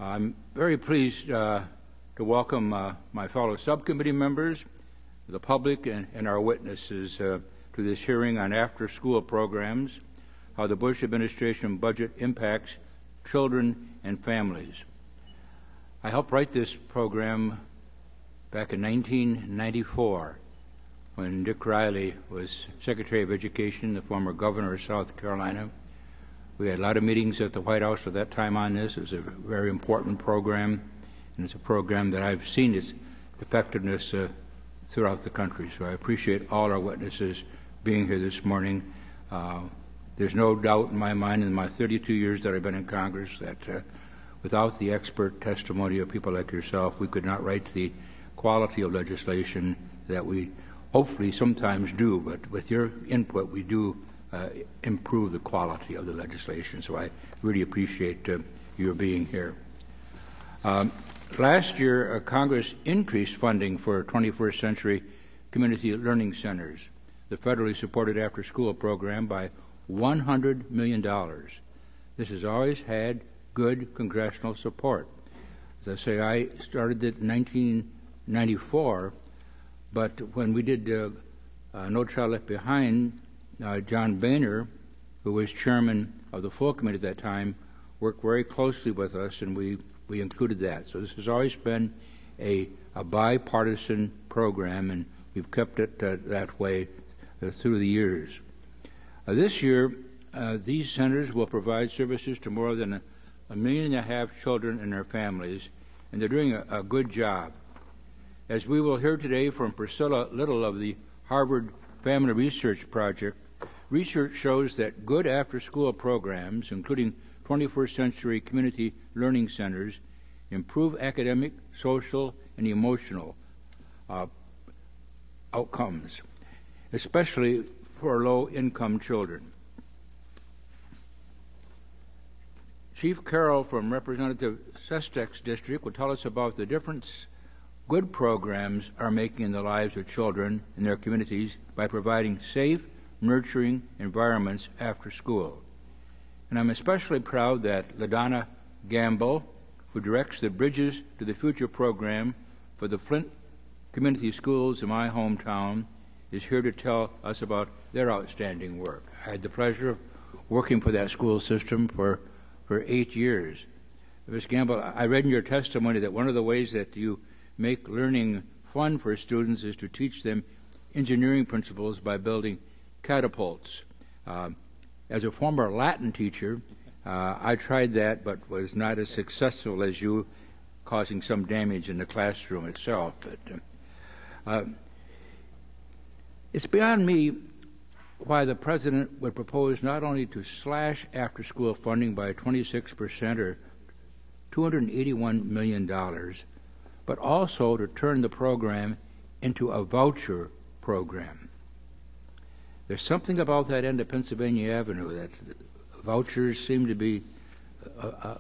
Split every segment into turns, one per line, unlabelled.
I'm very pleased to welcome my fellow subcommittee members, the public, and our witnesses to this hearing on after-school programs, how the Bush administration budget impacts children and families. I helped write this program back in 1994 when Dick Riley was Secretary of Education, the former governor of South Carolina. We had a lot of meetings at the White House at that time on this. It was a very important program, and it's a program that I've seen its effectiveness throughout the country. So I appreciate all our witnesses being here this morning. There's no doubt in my mind in my 32 years that I've been in Congress that without the expert testimony of people like yourself, we could not write the quality of legislation that we hopefully sometimes do, but with your input we do improve the quality of the legislation. So I really appreciate your being here. Last year, Congress increased funding for 21st Century Community Learning Centers, the federally supported after-school program, by $100 million. This has always had good congressional support. As I say, I started it in 1994, but when we did No Child Left Behind, John Boehner, who was chairman of the full committee at that time, worked very closely with us, and we included that. So this has always been a bipartisan program, and we've kept it that way through the years. This year, these centers will provide services to more than 1.5 million children and their families, and they're doing a good job. As we will hear today from Priscilla Little of the Harvard Family Research Project, research shows that good after-school programs, including 21st Century Community Learning Centers, improve academic, social, and emotional outcomes, especially for low-income children. Chief Carroll from Representative Sestek's district will tell us about the difference good programs are making in the lives of children in their communities by providing safe, nurturing environments after school. And I'm especially proud that LaDonna Gamble, who directs the Bridges to the Future program for the Flint Community Schools in my hometown, is here to tell us about their outstanding work. I had the pleasure of working for that school system for 8 years. Ms. Gamble, I read in your testimony that one of the ways that you make learning fun for students is to teach them engineering principles by building catapults. As a former Latin teacher, I tried that but was not as successful as you, causing some damage in the classroom itself. But it's beyond me why the President would propose not only to slash after-school funding by 26% or $281 million, but also to turn the program into a voucher program. There's something about that end of Pennsylvania Avenue that vouchers seem to be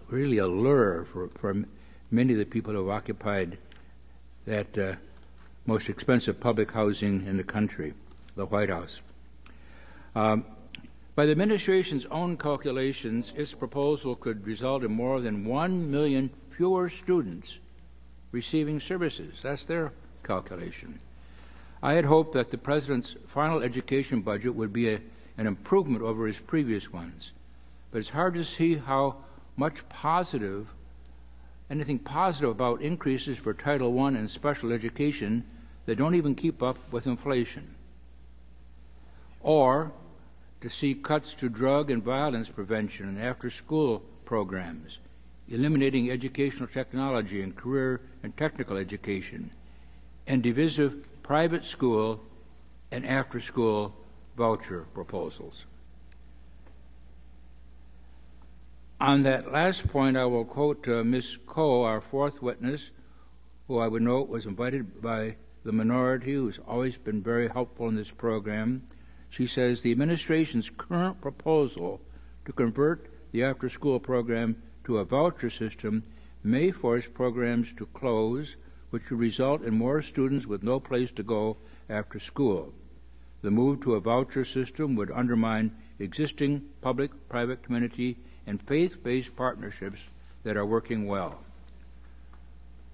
really a lure for many of the people who have occupied that most expensive public housing in the country, the White House. By the administration's own calculations, its proposal could result in more than 1 million fewer students receiving services. That's their calculation. I had hoped that the President's final education budget would be an improvement over his previous ones, but it's hard to see how much anything positive about increases for Title I and special education that don't even keep up with inflation, or to see cuts to drug and violence prevention and after-school programs, eliminating educational technology and career and technical education, and divisive private school and after-school voucher proposals. On that last point, I will quote Ms. Coe, our fourth witness, who I would note was invited by the minority, who's always been very helpful in this program. She says, the administration's current proposal to convert the after-school program to a voucher system may force programs to close, which would result in more students with no place to go after school. The move to a voucher system would undermine existing public, private, community, and faith-based partnerships that are working well.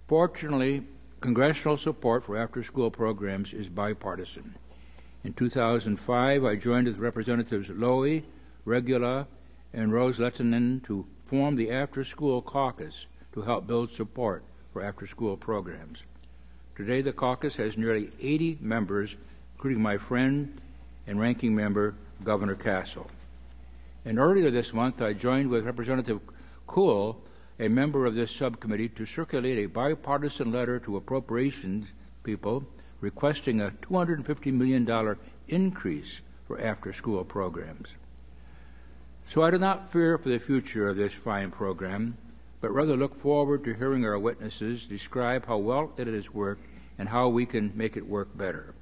Fortunately, congressional support for after-school programs is bipartisan. In 2005, I joined with Representatives Lowy, Regula, and Rose Lettinen to form the After-School Caucus to help build support for after-school programs. Today, the caucus has nearly 80 members, including my friend and ranking member, Governor Castle. And earlier this month, I joined with Representative Kuhl, a member of this subcommittee, to circulate a bipartisan letter to appropriations people requesting a $250 million increase for after-school programs. So I do not fear for the future of this fine program, but rather look forward to hearing our witnesses describe how well it has worked and how we can make it work better.